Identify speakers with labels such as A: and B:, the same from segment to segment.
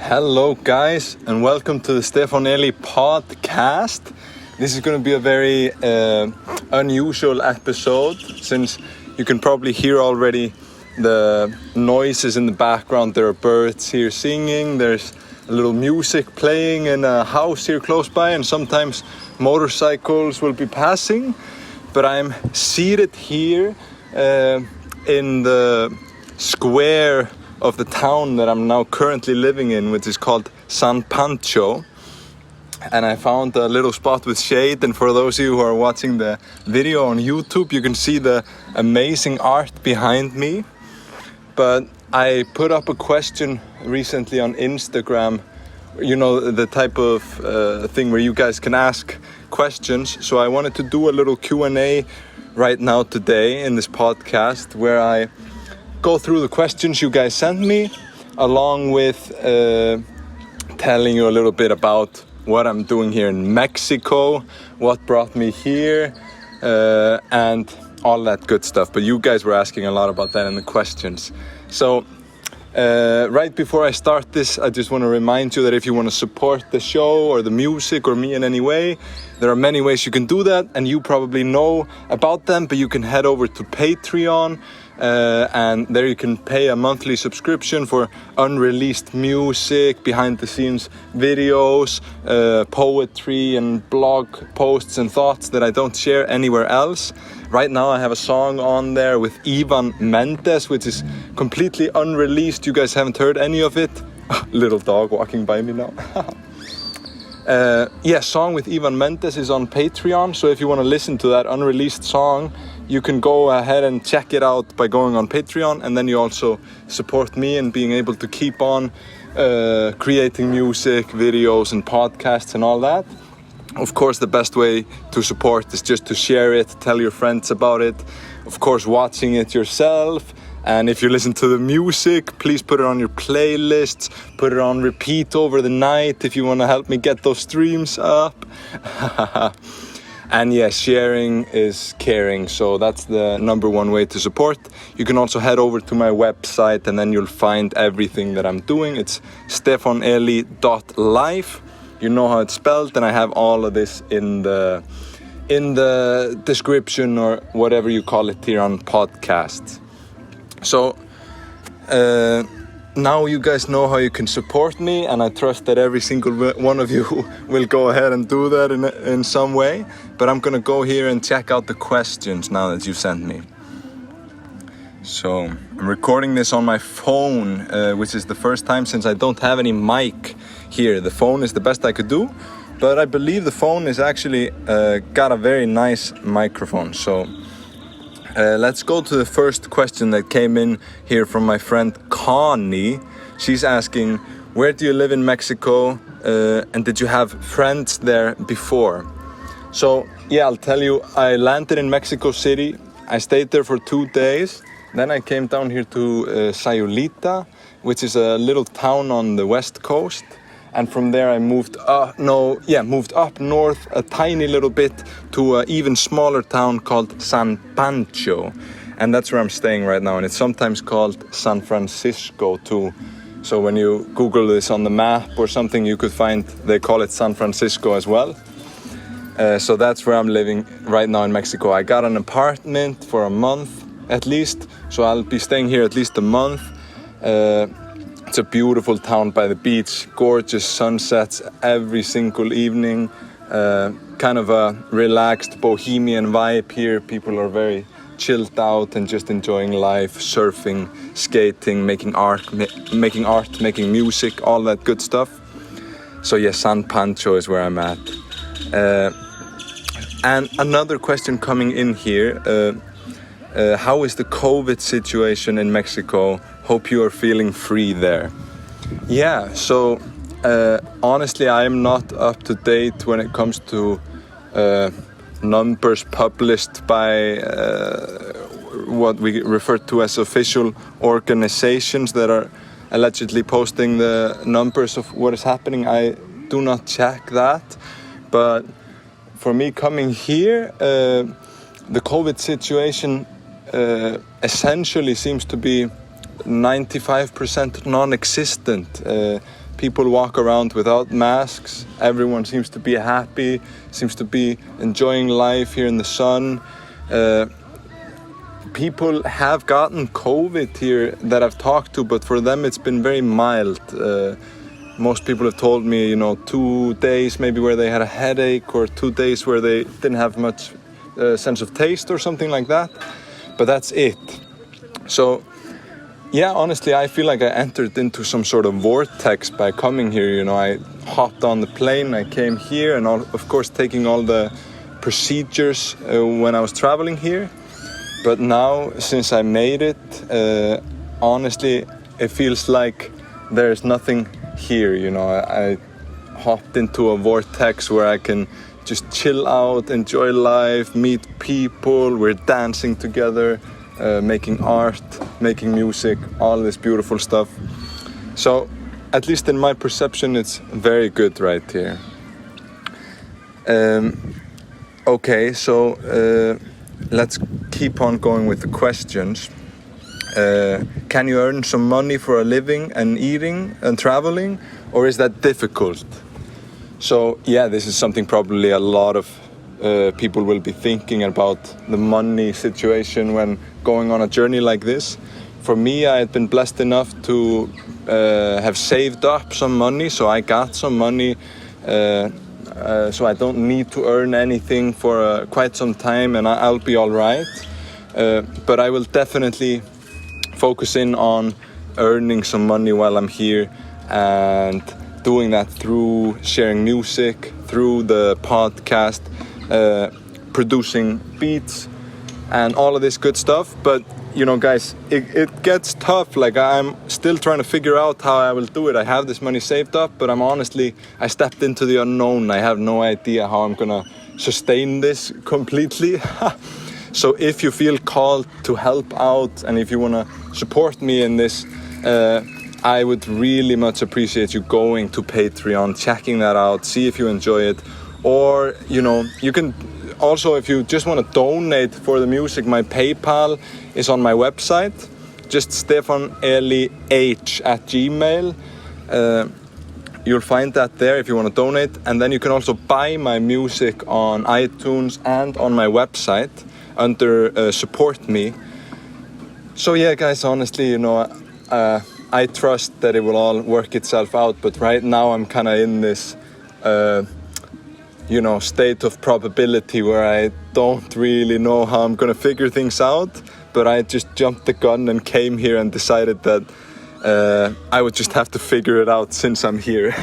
A: Hello guys, and welcome to the Stefán Elí podcast. This is going to be a very unusual episode, since you can probably hear already the noises in the background. There are birds here singing, there's a little music playing in a house here close by, and sometimes motorcycles will be passing. But I'm seated here in the square of the town that I'm now currently living in, which is called San Pancho. And I found a little spot with shade, and for those of you who are watching the video on YouTube, you can see the amazing art behind me. But I put up a question recently on Instagram, you know, the type of thing where you guys can ask questions. So I wanted to do a little Q&A right now today in this podcast, where I go through the questions you guys sent me, along with telling you a little bit about what I'm doing here in Mexico, what brought me here, and all that good stuff. But you guys were asking a lot about that in the questions. So right before I start this, I just want to remind you that if you want to support the show or the music or me in any way, there are many ways you can do that, and you probably know about them. But you can head over to Patreon, and there you can pay a monthly subscription for unreleased music, behind the scenes videos, poetry and blog posts and thoughts that I don't share anywhere else. Right now I have a song on there with Ivan Mendes, which is completely unreleased. You guys haven't heard any of it. Little dog walking by me now. Song with Ivan Mendes is on Patreon. So if you want to listen to that unreleased song, you can go ahead and check it out by going on Patreon, and then you also support me in being able to keep on creating music, videos and podcasts and all that. Of course, the best way to support is just to share it, tell your friends about it, of course watching it yourself. And if you listen to the music, please put it on your playlists, put it on repeat over the night if you want to help me get those streams up. And yes, sharing is caring, so that's the number one way to support. You can also head over to my website, and then you'll find everything that I'm doing. It's stefaneli.life. You know how it's spelled, and I have all of this in the description, or whatever you call it here on podcasts. So now you guys know how you can support me, and I trust that every single one of you will go ahead and do that in some way. But I'm gonna go here and check out the questions now that you sent me. So I'm recording this on my phone, which is the first time since I don't have any mic here. The phone is the best I could do, but I believe the phone is actually got a very nice microphone. So let's go to the first question that came in here from my friend Connie. She's asking, where do you live in Mexico, and did you have friends there before? So yeah, I'll tell you, I landed in Mexico City. I stayed there for 2 days. Then I came down here to Sayulita, which is a little town on the west coast. And from there I moved up north a tiny little bit to an even smaller town called San Pancho. And that's where I'm staying right now. And it's sometimes called San Francisco too. So when you Google this on the map or something, you could find they call it San Francisco as well. So that's where I'm living right now in Mexico. I got an apartment for a month at least. So I'll be staying here at least a month. It's a beautiful town by the beach, gorgeous sunsets every single evening, kind of a relaxed bohemian vibe here. People are very chilled out and just enjoying life, surfing, skating, making art, making music, all that good stuff. So yes, San Pancho is where I'm at. And another question coming in here, how is the COVID situation in Mexico? Hope you are feeling free there. Yeah, so honestly, I am not up to date when it comes to numbers published by what we refer to as official organizations that are allegedly posting the numbers of what is happening. I do not check that, but for me coming here, the COVID situation essentially seems to be 95% non-existent. People walk around without masks. Everyone seems to be happy, seems to be enjoying life here in the sun. People have gotten COVID here that I've talked to, but for them it's been very mild. Most people have told me, 2 days maybe where they had a headache, or 2 days where they didn't have much sense of taste or something like that. But that's it. So, yeah, honestly, I feel like I entered into some sort of vortex by coming here. I hopped on the plane, I came here, and of course taking all the procedures when I was traveling here. But now, since I made it, honestly, it feels like there's nothing here. I hopped into a vortex where I can just chill out, enjoy life, meet people. We're dancing together, making art, making music, all this beautiful stuff. So, at least in my perception, it's very good right here. Okay, so let's keep on going with the questions. Can you earn some money for a living and eating and traveling, or is that difficult? So yeah, this is something probably a lot of people will be thinking about, the money situation when going on a journey like this. For me, I had been blessed enough to have saved up some money, so I got some money, so I don't need to earn anything for quite some time, and I'll be all right. But I will definitely focus in on earning some money while I'm here, and doing that through sharing music, through the podcast, producing beats, and all of this good stuff. But guys, it gets tough. Like, I'm still trying to figure out how I will do it. I have this money saved up, but I stepped into the unknown. I have no idea how I'm gonna sustain this completely. So if you feel called to help out, and if you wanna support me in this, I would really much appreciate you going to Patreon, checking that out, see if you enjoy it. Or, you can also, if you just want to donate for the music, my PayPal is on my website, just stefanelih@gmail. You'll find that there if you want to donate. And then you can also buy my music on iTunes and on my website under Support Me. So yeah, guys, honestly, I trust that it will all work itself out. But right now I'm kind of in this state of probability where I don't really know how I'm gonna figure things out, but I just jumped the gun and came here and decided that I would just have to figure it out since I'm here.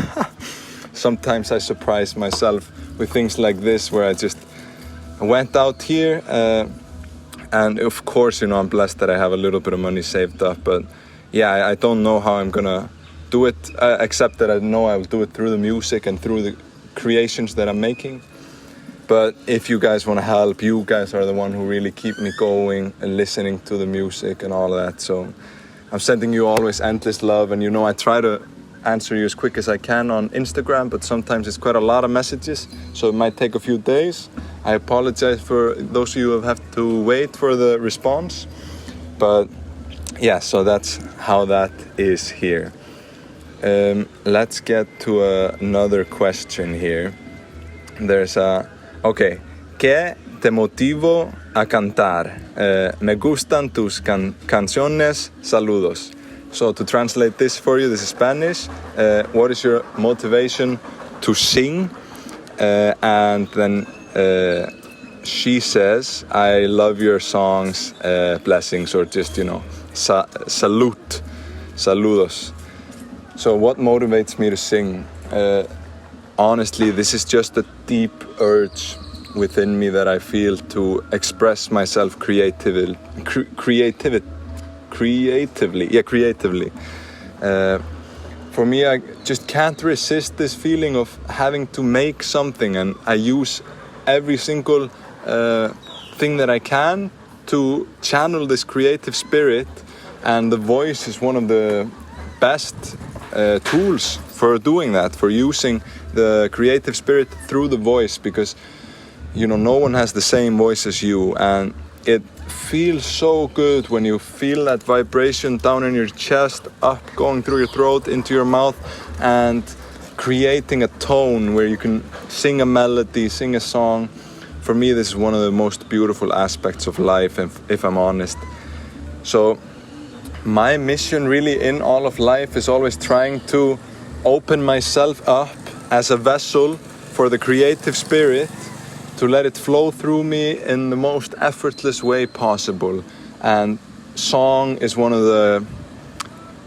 A: Sometimes I surprise myself with things like this, where I went out here, and of course, I'm blessed that I have a little bit of money saved up, but yeah, I don't know how I'm gonna do it, except that I know I will do it through the music and through the creations that I'm making. But if you guys want to help, you guys are the one who really keep me going and listening to the music and all of that. So I'm sending you always endless love, and I try to answer you as quick as I can on Instagram, but sometimes it's quite a lot of messages, so it might take a few days. I apologize for those of you who have to wait for the response, but yeah, so that's how that is here. Let's get to another question here. There's okay. ¿Qué te motivó a cantar? Me gustan tus canciones. Saludos. So to translate this for you, this is Spanish. What is your motivation to sing? And then she says, I love your songs, blessings, or just, salute, saludos. So what motivates me to sing? Honestly, this is just a deep urge within me that I feel to express myself creatively. For me, I just can't resist this feeling of having to make something, and I use every single thing that I can to channel this creative spirit, and the voice is one of the best tools for doing that, for using the creative spirit through the voice, because no one has the same voice as you, and it feels so good when you feel that vibration down in your chest, up, going through your throat, into your mouth, and creating a tone where you can sing a melody, sing a song. For me, this is one of the most beautiful aspects of life, if I'm honest. So my mission really in all of life is always trying to open myself up as a vessel for the creative spirit, to let it flow through me in the most effortless way possible. And song is one of the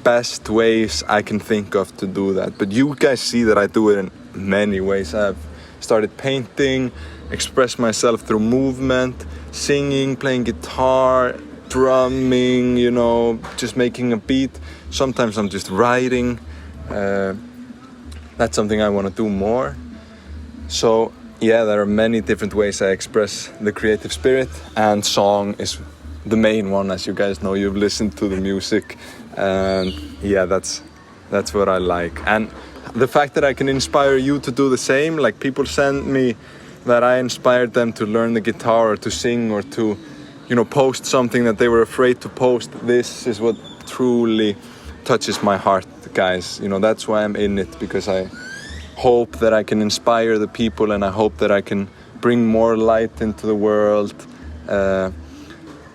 A: best ways I can think of to do that. But you guys see that I do it in many ways. I've started painting, express myself through movement, singing, playing guitar, drumming, you know, just making a beat. Sometimes I'm just writing. That's something I want to do more. So yeah, there are many different ways I express the creative spirit, and song is the main one. As you guys know, you've listened to the music, and yeah, that's what I like. And the fact that I can inspire you to do the same, like people send me that I inspired them to learn the guitar or to sing or to, you know, post something that they were afraid to post. This is what truly touches my heart, guys. You know, that's why I'm in it, because I hope that I can inspire the people, and I hope that I can bring more light into the world,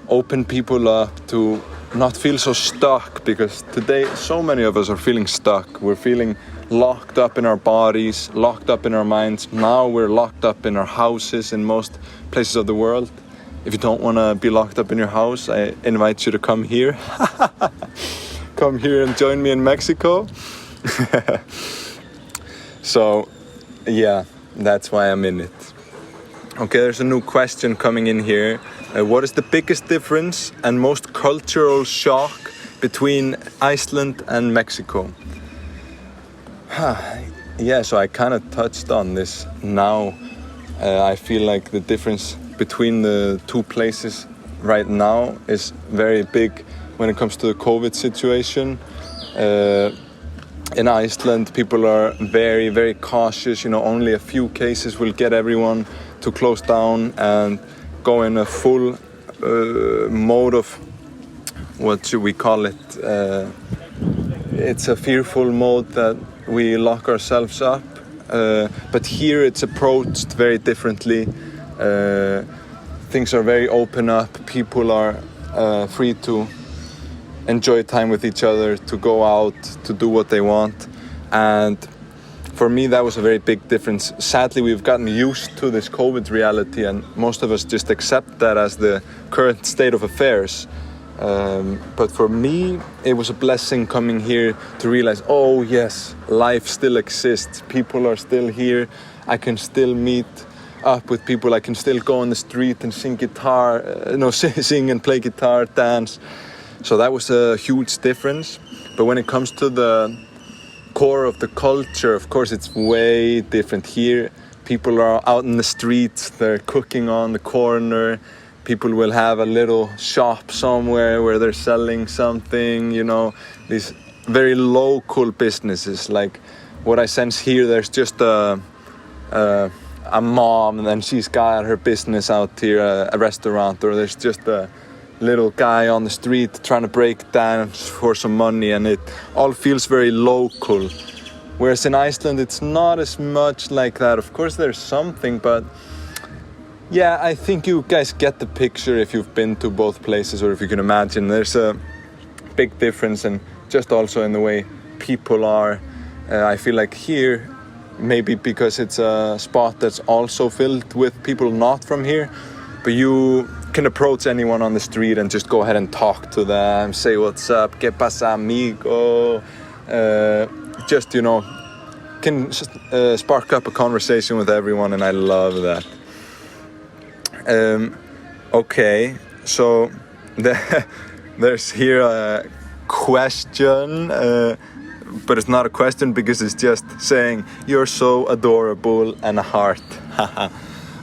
A: open people up to not feel so stuck, because today so many of us are feeling stuck. We're feeling locked up in our bodies, locked up in our minds. Now we're locked up in our houses in most places of the world. If you don't want to be locked up in your house, I invite you to come here. Come here and join me in Mexico. So, yeah, that's why I'm in it. Okay, there's a new question coming in here. What is the biggest difference and most cultural shock between Iceland and Mexico? Yeah, so I kind of touched on this now. I feel like the difference between the two places right now is very big when it comes to the COVID situation. In Iceland, people are very, very cautious. You know, only a few cases will get everyone to close down and go in a full mode of, what should we call it? It's a fearful mode that we lock ourselves up. But here it's approached very differently. Things are very open up. People are free to enjoy time with each other, to go out, to do what they want. And for me, that was a very big difference. Sadly, we've gotten used to this COVID reality, and most of us just accept that as the current state of affairs. But for me, it was a blessing coming here to realize, oh yes, life still exists. People are still here. I can still meet up with people. I can still go on the street and sing guitar, sing and play guitar, dance. So that was a huge difference. But when it comes to the core of the culture, of course, it's way different here. People are out in the streets, they're cooking on the corner. People will have a little shop somewhere where they're selling something, you know, these very local businesses. Like what I sense here, there's just a mom, and then she's got her business out here, a restaurant, or there's just a little guy on the street trying to break dance for some money, and it all feels very local. Whereas in Iceland, it's not as much like that. Of course, there's something, but yeah, I think you guys get the picture if you've been to both places, or if you can imagine. There's a big difference, and just also in the way people are. I feel like here, maybe because it's a spot that's also filled with people not from here, but you can approach anyone on the street and just go ahead and talk to them, say what's up, ¿qué pasa, amigo? Just, you know, can spark up a conversation with everyone, and I love that. Okay, so there's here a question, but it's not a question because it's just saying, you're so adorable, and a heart.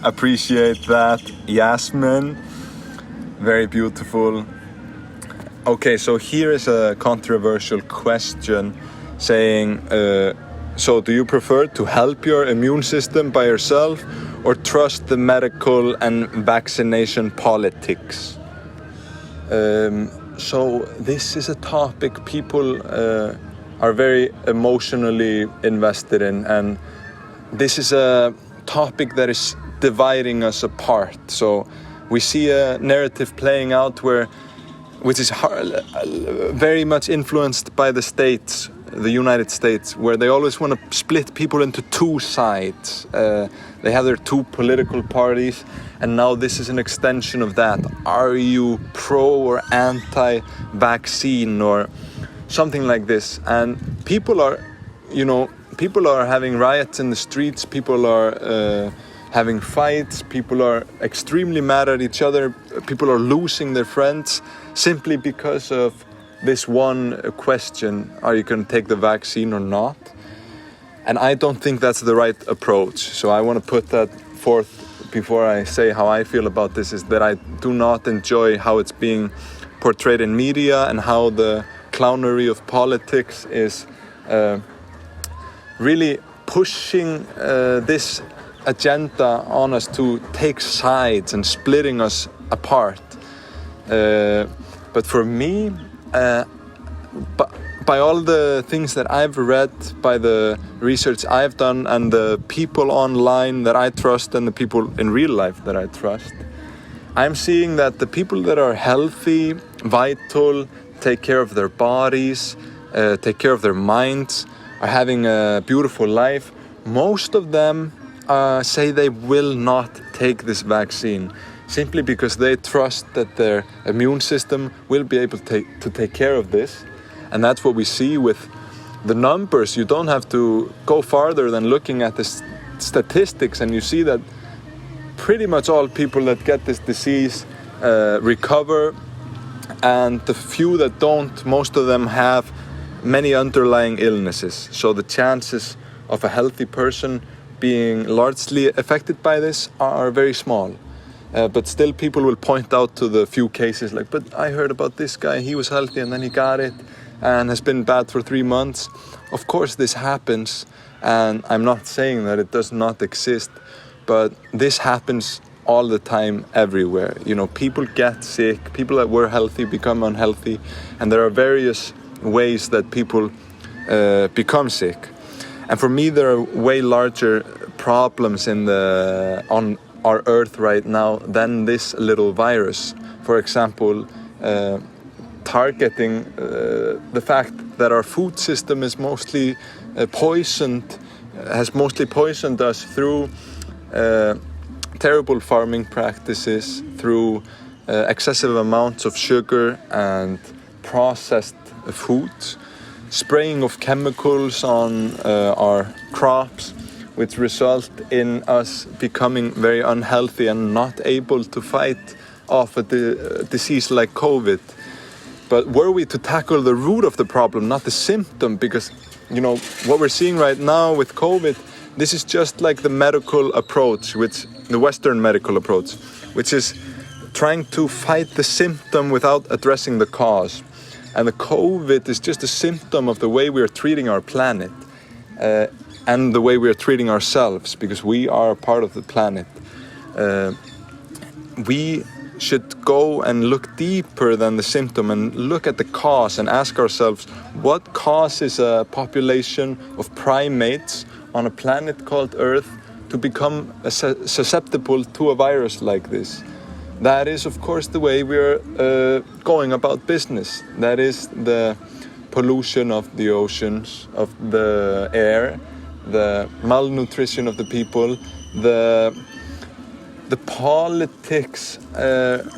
A: Appreciate that, Yasmin. Very beautiful. Okay, so here is a controversial question saying, so do you prefer to help your immune system by yourself or trust the medical and vaccination politics? So this is a topic people are very emotionally invested in, and this is a topic that is dividing us apart. So we see a narrative playing out which is very much influenced by the States, the United States, where they always want to split people into two sides. They have their two political parties, and now this is an extension of that. Are you pro or anti-vaccine or something like this? And people are having riots in the streets, people are having fights, people are extremely mad at each other, people are losing their friends simply because of this one question: are you going to take the vaccine or not? And I don't think that's the right approach. So I want to put that forth before I say how I feel about this, is that I do not enjoy how it's being portrayed in media and how the clownery of politics is really pushing this agenda on us to take sides and splitting us apart. But for me, by all the things that I've read, by the research I've done, and the people online that I trust and the people in real life that I trust, I'm seeing that the people that are healthy, vital, take care of their bodies, take care of their minds, are having a beautiful life, most of them say they will not take this vaccine, simply because they trust that their immune system will be able to take care of this. And that's what we see with the numbers. You don't have to go farther than looking at the statistics, and you see that pretty much all people that get this disease recover, and the few that don't, most of them have many underlying illnesses. So the chances of a healthy person being largely affected by this are very small. But still people will point out to the few cases like, but I heard about this guy, he was healthy and then he got it and has been bad for 3 months. Of course this happens, and I'm not saying that it does not exist, but this happens all the time everywhere. You know, people get sick, people that were healthy become unhealthy, and there are various ways that people become sick. And for me, there are way larger problems on our earth right now than this little virus. For example, targeting the fact that our food system is mostly has mostly poisoned us through terrible farming practices, through excessive amounts of sugar and processed foods, spraying of chemicals on our crops, which result in us becoming very unhealthy and not able to fight off a disease like COVID. But were we to tackle the root of the problem, not the symptom, because you know what we're seeing right now with COVID, this is just like the medical approach, the Western medical approach, which is trying to fight the symptom without addressing the cause. And the COVID is just a symptom of the way we are treating our planet and the way we are treating ourselves, because we are a part of the planet. We should go and look deeper than the symptom and look at the cause and ask ourselves, what causes a population of primates on a planet called Earth to become susceptible to a virus like this? That is, of course, the way we're going about business. That is the pollution of the oceans, of the air, the malnutrition of the people, the politics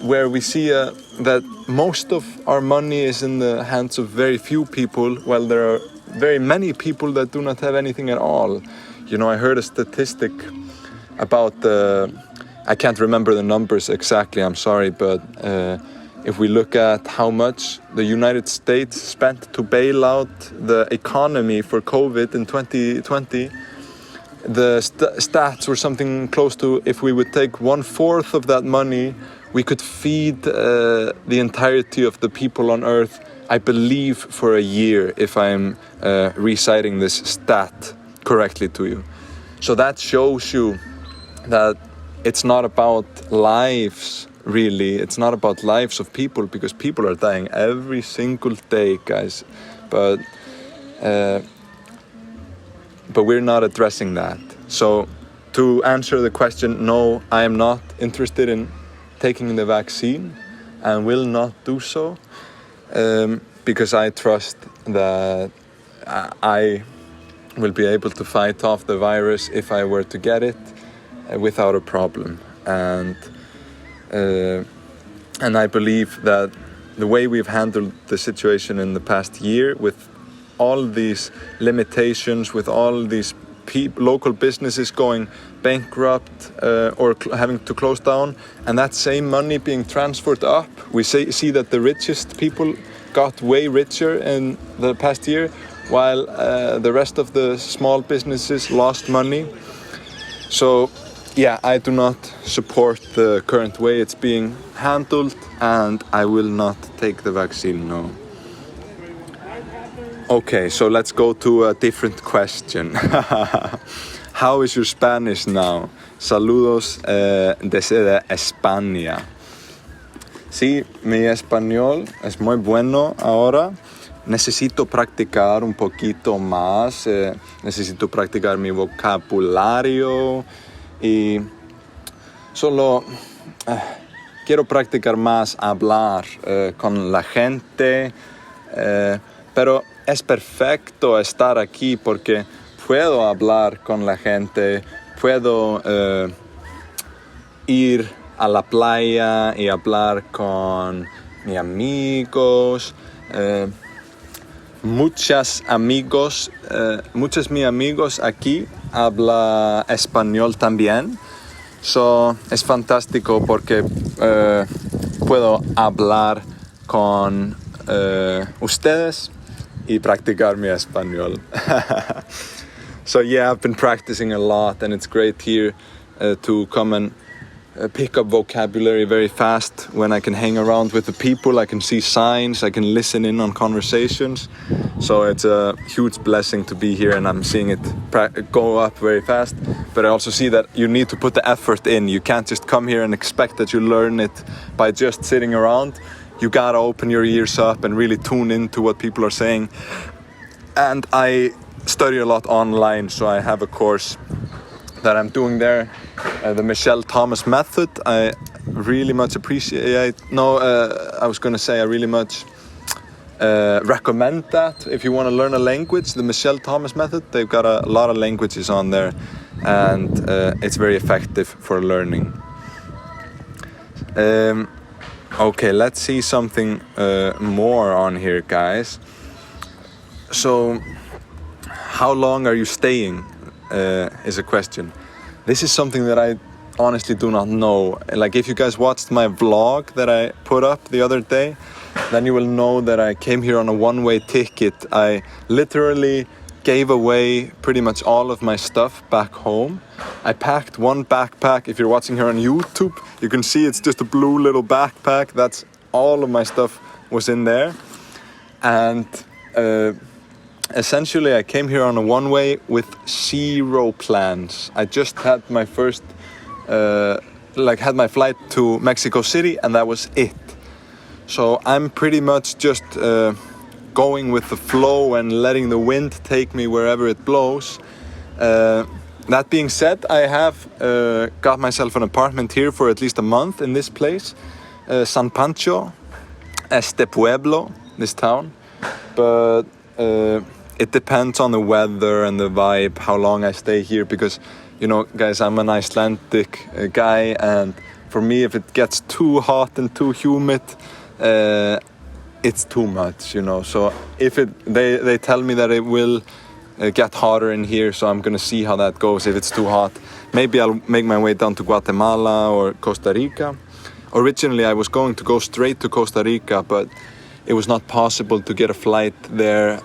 A: where we see that most of our money is in the hands of very few people, while there are very many people that do not have anything at all. You know, I heard a statistic about I can't remember the numbers exactly, I'm sorry, but if we look at how much the United States spent to bail out the economy for COVID in 2020, the stats were something close to, if we would take 1/4 of that money, we could feed the entirety of the people on Earth, I believe, for a year, if I'm reciting this stat correctly to you. So that shows you that it's not about lives really. It's not about lives of people, because people are dying every single day, guys. But we're not addressing that. So to answer the question, no, I am not interested in taking the vaccine and will not do so, because I trust that I will be able to fight off the virus if I were to get it without a problem. And I believe that the way we've handled the situation in the past year, with all these limitations, with all these local businesses going bankrupt or having to close down, and that same money being transferred up, we see that the richest people got way richer in the past year, while the rest of the small businesses lost money. So yeah, I do not support the current way it's being handled, and I will not take the vaccine, no. Okay, so let's go to a different question. How is your Spanish now? Saludos desde España. Sí, mi español es muy bueno ahora. Necesito practicar un poquito más. Necesito practicar mi vocabulario. Y solo quiero practicar más hablar con la gente. Pero es perfecto estar aquí porque puedo hablar con la gente, puedo ir a la playa y hablar con mis amigos. Muchos mis amigos aquí hablan español también. So, es fantástico porque puedo hablar con ustedes y practicar mi español. So yeah, I've been practicing a lot, and it's great here to come and pick up vocabulary very fast when I can hang around with the people. I can see signs, I can listen in on conversations. So it's a huge blessing to be here, and I'm seeing it go up very fast. But I also see that you need to put the effort in. You can't just come here and expect that you learn it by just sitting around. You gotta open your ears up and really tune into what people are saying. And I study a lot online, so I have a course that I'm doing there, the Michelle Thomas method. I really much appreciate. I was gonna say I really much recommend that if you want to learn a language. The Michelle Thomas method. They've got a lot of languages on there, and it's very effective for learning. Okay, let's see something more on here, guys. So, how long are you staying? Is a question. This is something that I honestly do not know. Like, if you guys watched my vlog that I put up the other day, then you will know that I came here on a one-way ticket. I literally gave away pretty much all of my stuff back home. I packed one backpack. If you're watching here on YouTube, you can see it's just a blue little backpack. That's all of my stuff was in there. And essentially I came here on a one-way with 0 plans. I just had my first, had my flight to Mexico City, and that was it. So I'm pretty much just going with the flow and letting the wind take me wherever it blows. That being said, I have got myself an apartment here for at least a month in this place, San Pancho, este pueblo, this town. But it depends on the weather and the vibe, how long I stay here, because, you know, guys, I'm an Icelandic guy, and for me, if it gets too hot and too humid, it's too much, you know. So if they tell me that it will get hotter in here, so I'm gonna see how that goes. If it's too hot, maybe I'll make my way down to Guatemala or Costa Rica. Originally, I was going to go straight to Costa Rica, but it was not possible to get a flight there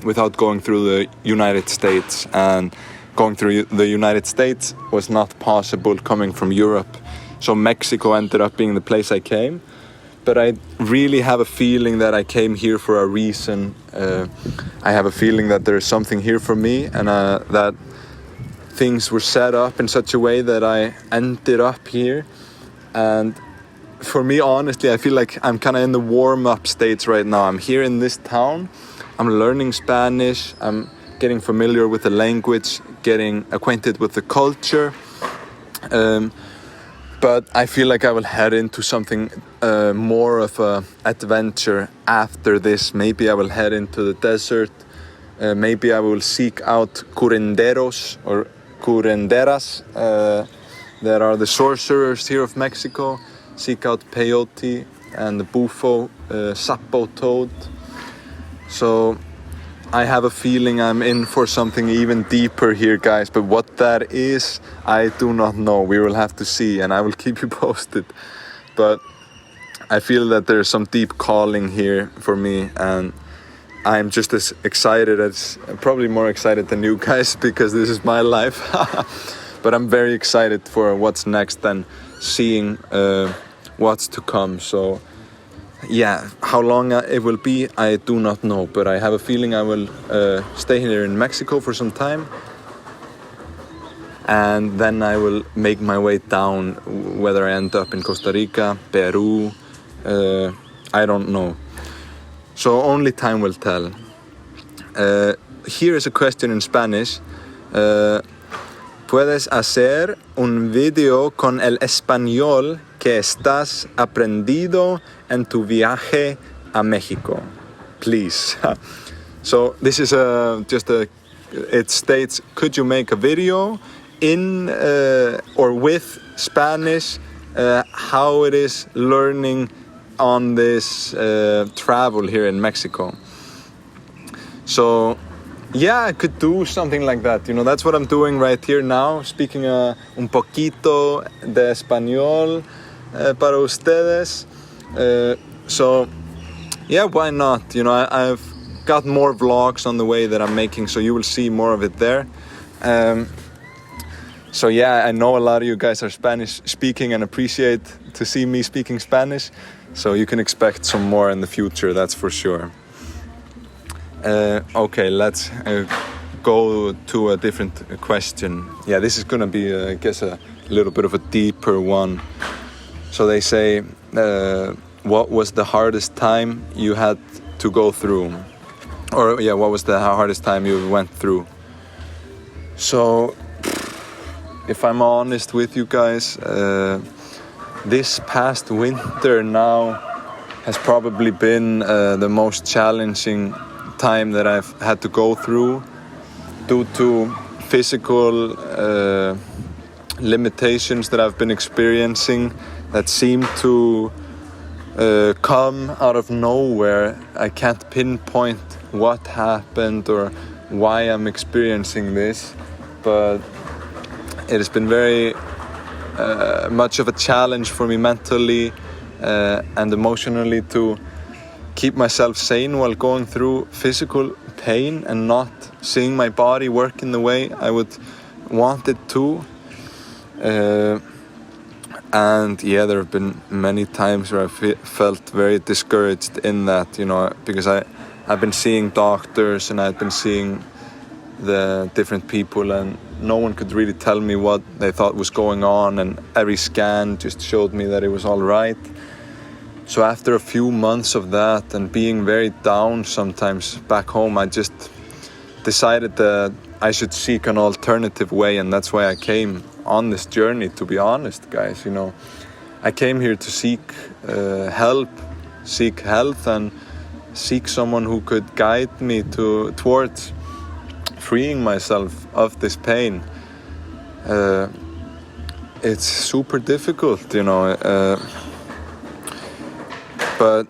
A: without going through the United States, and going through the United States was not possible coming from Europe. So Mexico ended up being the place I came. But I really have a feeling that I came here for a reason. I have a feeling that there is something here for me, and that things were set up in such a way that I ended up here. And for me, honestly, I feel like I'm kind of in the warm-up states right now. I'm here in this town, I'm learning Spanish, I'm getting familiar with the language, getting acquainted with the culture. But I feel like I will head into something more of an adventure after this. Maybe I will head into the desert. Maybe I will seek out curanderos or curanderas that are the sorcerers here of Mexico. Seek out peyote and the bufo, sapo toad. So I have a feeling I'm in for something even deeper here, guys. But what that is, I do not know. We will have to see, and I will keep you posted. But I feel that there's some deep calling here for me, and I'm just as excited as, probably more excited than you guys, because this is my life. But I'm very excited for what's next and seeing what's to come. So yeah, how long it will be, I do not know, but I have a feeling I will stay here in Mexico for some time, and then I will make my way down, whether I end up in Costa Rica, Peru, I don't know. So only time will tell. Here is a question in Spanish. ¿Puedes hacer un video con el español que estás aprendido en tu viaje a México? Please. So this is it states, could you make a video in or with Spanish, how it is learning on this travel here in Mexico? So yeah, I could do something like that. You know, that's what I'm doing right here now, speaking un poquito de español para ustedes. So yeah, why not? You know, I've got more vlogs on the way that I'm making, so you will see more of it there. So yeah, I know a lot of you guys are Spanish speaking and appreciate to see me speaking Spanish, so you can expect some more in the future, that's for sure. Okay, let's go to a different question. Yeah, this is gonna be, I guess, a little bit of a deeper one. So they say, what was the hardest time you had to go through? Or yeah, what was the hardest time you went through? So, if I'm honest with you guys, this past winter now has probably been the most challenging time that I've had to go through due to physical limitations that I've been experiencing that seem to come out of nowhere. I can't pinpoint what happened or why I'm experiencing this, but it has been very much of a challenge for me mentally and emotionally to keep myself sane while going through physical pain and not seeing my body work in the way I would want it to. And yeah, there have been many times where I felt very discouraged in that, you know, because I've been seeing doctors and I've been seeing the different people, and no one could really tell me what they thought was going on, and every scan just showed me that it was all right. So after a few months of that and being very down sometimes back home, I just decided that I should seek an alternative way, and that's why I came on this journey, to be honest, guys. You know, I came here to seek help, seek health, and seek someone who could guide me towards freeing myself of this pain. It's super difficult, you know, but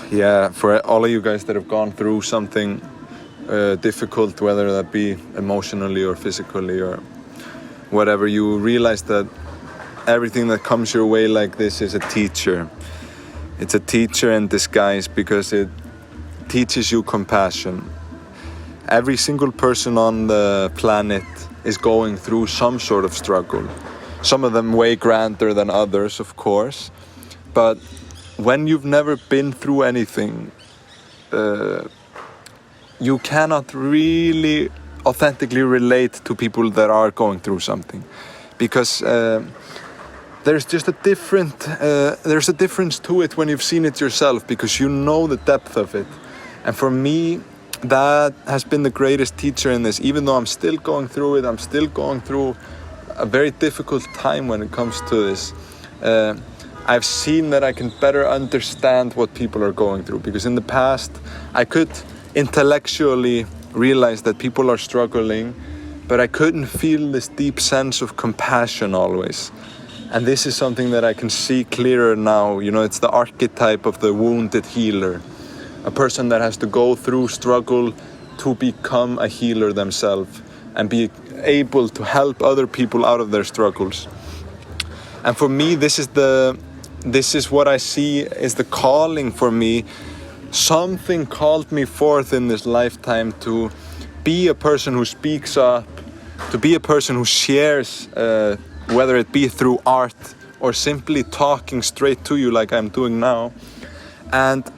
A: yeah, for all of you guys that have gone through something difficult, whether that be emotionally or physically or whatever, you realize that everything that comes your way like this is a teacher. It's a teacher in disguise, because it teaches you compassion. Every single person on the planet is going through some sort of struggle. Some of them way grander than others, of course. But when you've never been through anything, you cannot really authentically relate to people that are going through something. Because there's just a difference to it when you've seen it yourself, because you know the depth of it. And for me, that has been the greatest teacher in this. Even though I'm still going through it, I'm still going through a very difficult time when it comes to this. I've seen that I can better understand what people are going through, because in the past I could intellectually realize that people are struggling, but I couldn't feel this deep sense of compassion always. And this is something that I can see clearer now. You know, it's the archetype of the wounded healer. A person that has to go through struggle to become a healer themselves and be able to help other people out of their struggles. And for me, this is what I see is the calling for me. Something called me forth in this lifetime to be a person who speaks up, to be a person who shares, whether it be through art or simply talking straight to you like I'm doing now, and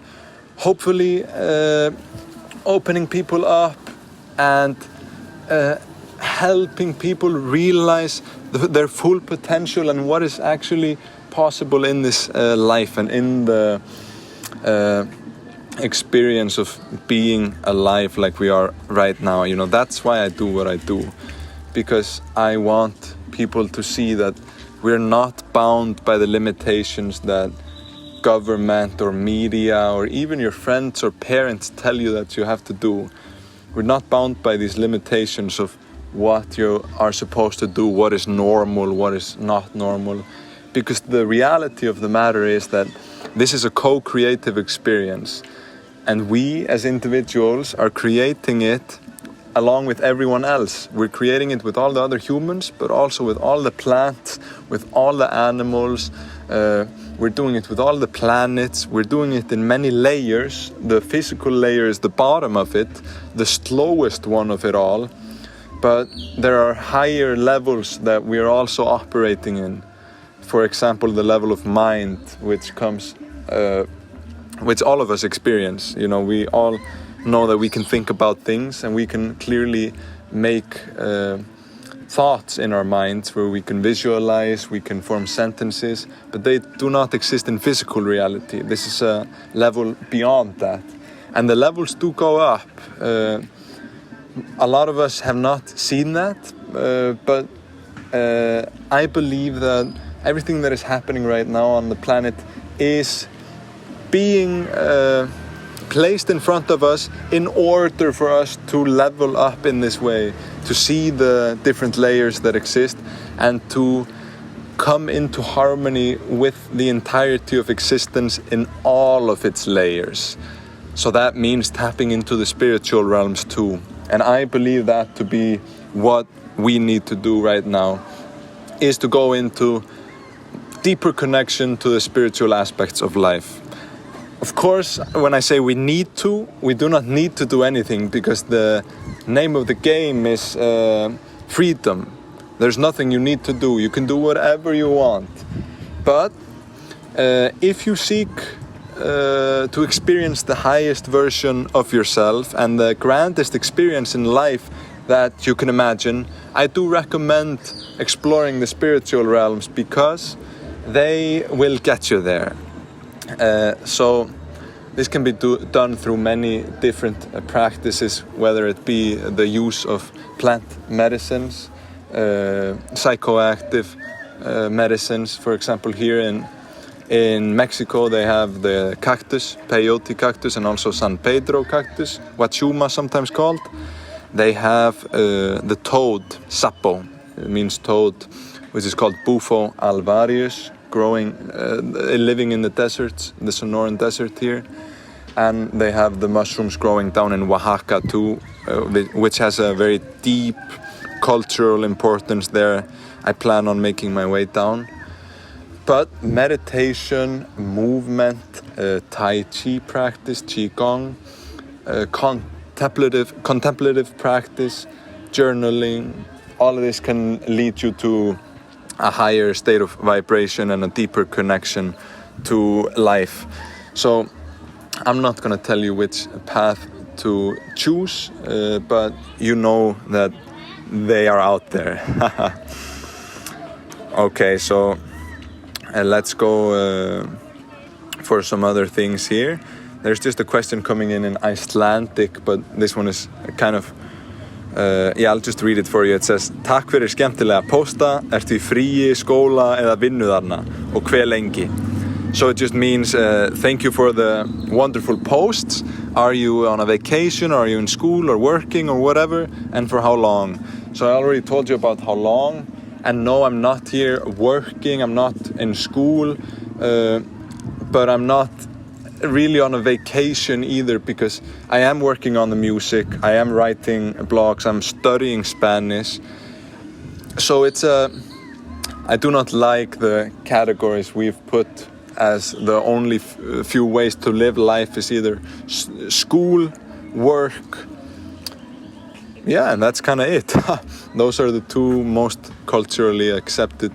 A: hopefully opening people up and helping people realize their full potential and what is actually possible in this life and in the experience of being alive like we are right now. You know, that's why I do what I do, because I want people to see that we're not bound by the limitations that government or media or even your friends or parents tell you that you have to do. We're not bound by these limitations of what you are supposed to do, what is normal, what is not normal, because the reality of the matter is that this is a co-creative experience, and we as individuals are creating it along with everyone else. We're creating it with all the other humans, but also with all the plants, with all the animals. We're doing it with all the planets. We're doing it in many layers. The physical layer is the bottom of it, the slowest one of it all. But there are higher levels that we are also operating in. For example, the level of mind, which comes, which all of us experience. You know, we all know that we can think about things and we can clearly make thoughts in our minds where we can visualize, we can form sentences, but they do not exist in physical reality. This is a level beyond that. And the levels do go up. A lot of us have not seen that, but I believe that everything that is happening right now on the planet is being placed in front of us in order for us to level up in this way, to see the different layers that exist and to come into harmony with the entirety of existence in all of its layers. So that means tapping into the spiritual realms too. And I believe that to be what we need to do right now, is to go into deeper connection to the spiritual aspects of life. Of course, when I say we need to, we do not need to do anything, because the name of the game is freedom. There's nothing you need to do. You can do whatever you want. But if you seek to experience the highest version of yourself and the grandest experience in life that you can imagine, I do recommend exploring the spiritual realms, because they will get you there. So this can be done through many different practices, whether it be the use of plant medicines, psychoactive medicines. For example, here in Mexico they have the cactus, peyote cactus, and also San Pedro cactus, huachuma sometimes called. They have the toad, sapo, it means toad, which is called Bufo alvarius, growing, living in the deserts, the Sonoran desert here. And they have the mushrooms growing down in Oaxaca too, which has a very deep cultural importance there. I plan on making my way down. But meditation, movement, Tai Chi practice, Qigong, contemplative practice, journaling, all of this can lead you to a higher state of vibration and a deeper connection to life. So I'm not going to tell you which path to choose, but you know that they are out there. Okay, so let's go for some other things here. There's just a question coming in Icelandic, but this one is kind of I'll just read it for you. It says: Takk fyrir skemmtilega posta. Ertu í fríi, skóla eða vinnu þarna og hve lengi? So it just means thank you for the wonderful posts. Are you on a vacation, or are you in school or working or whatever, and for how long? So I already told you about how long, and no, I'm not here working, I'm not in school, but I'm not really on a vacation either, because I am working on the music, I am writing blogs, I'm studying Spanish. So it's I do not like the categories we've put as the only few ways to live life is either school, work, and that's kind of it. Those are the two most culturally accepted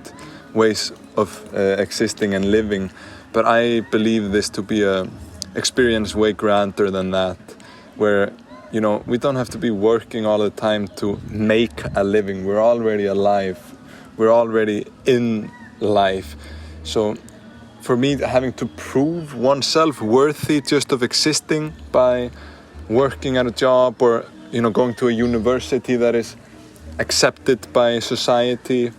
A: ways of existing and living. But I believe this to be a experience way grander than that, where, you know, we don't have to be working all the time to make a living. We're already alive. We're already in life. So for me, having to prove oneself worthy just of existing by working at a job, or, you know, going to a university that is accepted by society,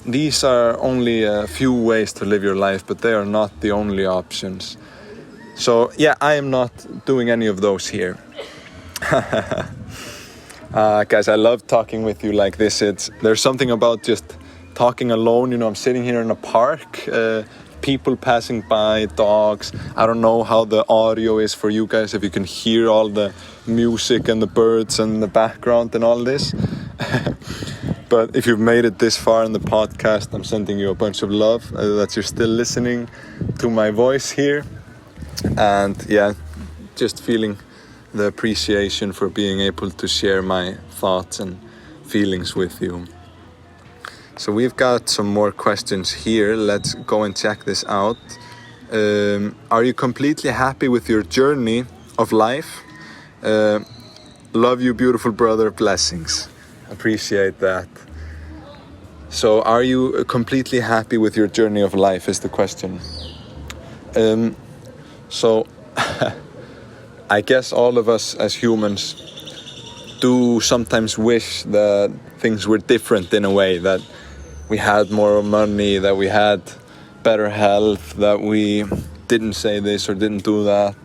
A: these are only a few ways to live your life, but they are not the only options. So yeah, I am not doing any of those here. Guys, I love talking with you like this. There's something about just talking alone. You know, I'm sitting here in a park, people passing by, dogs. I don't know how the audio is for you guys, if you can hear all the music and the birds and the background and all this. But if you've made it this far in the podcast, I'm sending you a bunch of love that you're still listening to my voice here. And yeah, just feeling the appreciation for being able to share my thoughts and feelings with you. So we've got some more questions here. Let's go and check this out. Are you completely happy with your journey of life? Love you, beautiful brother. Blessings. Appreciate that. So are you completely happy with your journey of life is the question. So I guess all of us as humans do sometimes wish that things were different in a way, that we had more money, that we had better health, that we didn't say this or didn't do that.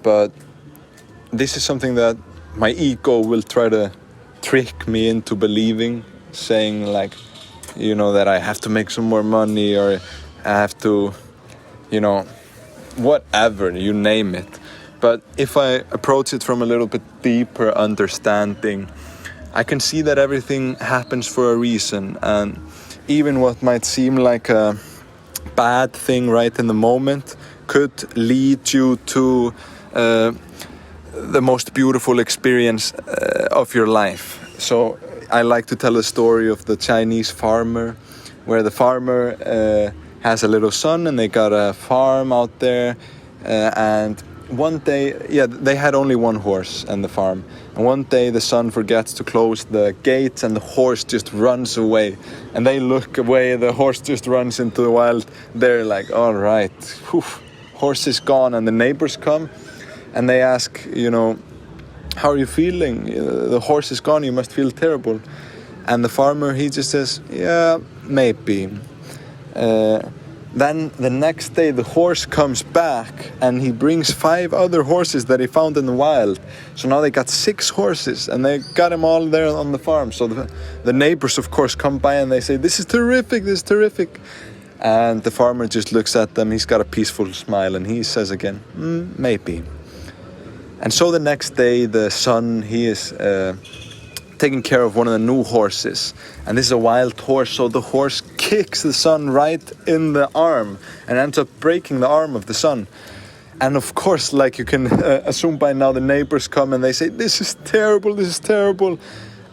A: But this is something that my ego will try to trick me into believing, saying like, you know, that I have to make some more money, or I have to, you know, whatever, you name it. But if I approach it from a little bit deeper understanding, I can see that everything happens for a reason, and even what might seem like a bad thing right in the moment could lead you to the most beautiful experience of your life. So I like to tell the story of the Chinese farmer, where the farmer has a little son, and they got a farm out there, and one day, they had only one horse and the farm, and one day the son forgets to close the gates, and the horse just runs away, and they look away, the horse just runs into the wild. They're like, all right, whew, horse is gone. And the neighbors come and they ask, you know, how are you feeling? The horse is gone, you must feel terrible. And the farmer, he just says, yeah, maybe. Then the next day the horse comes back, and he brings 5 other horses that he found in the wild. So now they got 6 horses, and they got them all there on the farm. So the neighbors, of course, come by and they say, this is terrific, this is terrific. And the farmer just looks at them, he's got a peaceful smile, and he says again, maybe. And so the next day the son, he is taking care of one of the new horses, and this is a wild horse, so the horse kicks the son right in the arm and ends up breaking the arm of the son. And of course, like you can assume by now, the neighbors come and they say, this is terrible, this is terrible.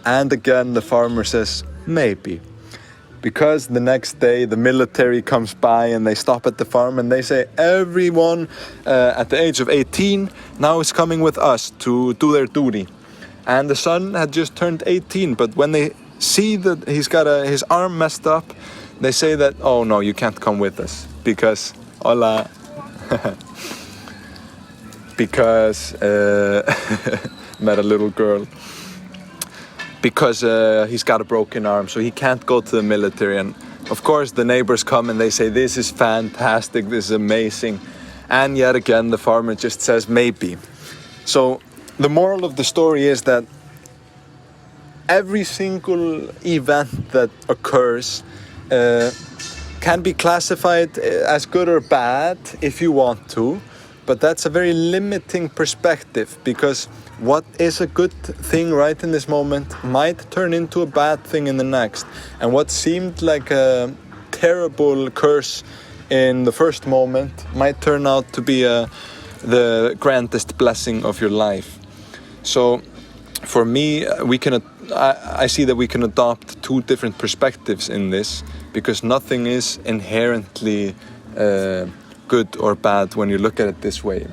A: And again the farmer says, maybe. Because the next day the military comes by and they stop at the farm and they say, everyone at the age of 18 now is coming with us to do their duty. And the son had just turned 18, but when they see that he's got his arm messed up, they say that, oh no, you can't come with us because, hola, because met a little girl, because he's got a broken arm, so he can't go to the military. And of course the neighbors come and they say, this is fantastic, this is amazing. And yet again the farmer just says maybe. So the moral of the story is that every single event that occurs can be classified as good or bad if you want to, but that's a very limiting perspective, because what is a good thing right in this moment might turn into a bad thing in the next, and what seemed like a terrible curse in the first moment might turn out to be the grandest blessing of your life. So for me, I see that we can adopt two different perspectives in this, because nothing is inherently good or bad when you look at it this way.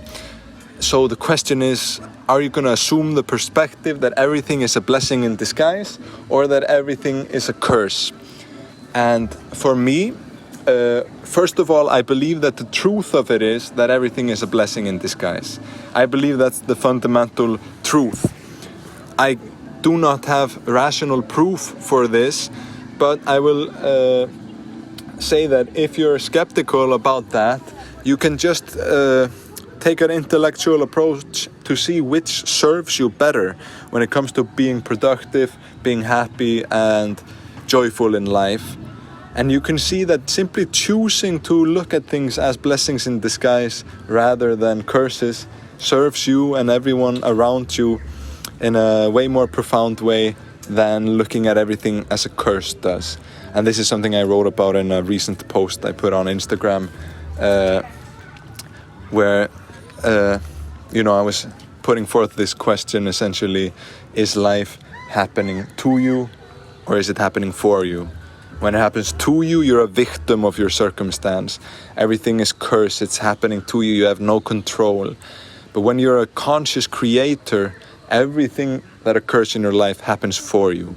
A: So the question is, are you going to assume the perspective that everything is a blessing in disguise, or that everything is a curse? And for me, first of all, I believe that the truth of it is that everything is a blessing in disguise. I believe that's the fundamental truth. I do not have rational proof for this, but I will say that if you're skeptical about that, you can just take an intellectual approach to see which serves you better when it comes to being productive, being happy and joyful in life. And you can see that simply choosing to look at things as blessings in disguise rather than curses serves you and everyone around you in a way more profound way than looking at everything as a curse does. And this is something I wrote about in a recent post I put on Instagram, where I was putting forth this question essentially: is life happening to you, or is it happening for you? When it happens to you, you're a victim of your circumstance. Everything is cursed, it's happening to you, you have no control. But when you're a conscious creator, everything that occurs in your life happens for you,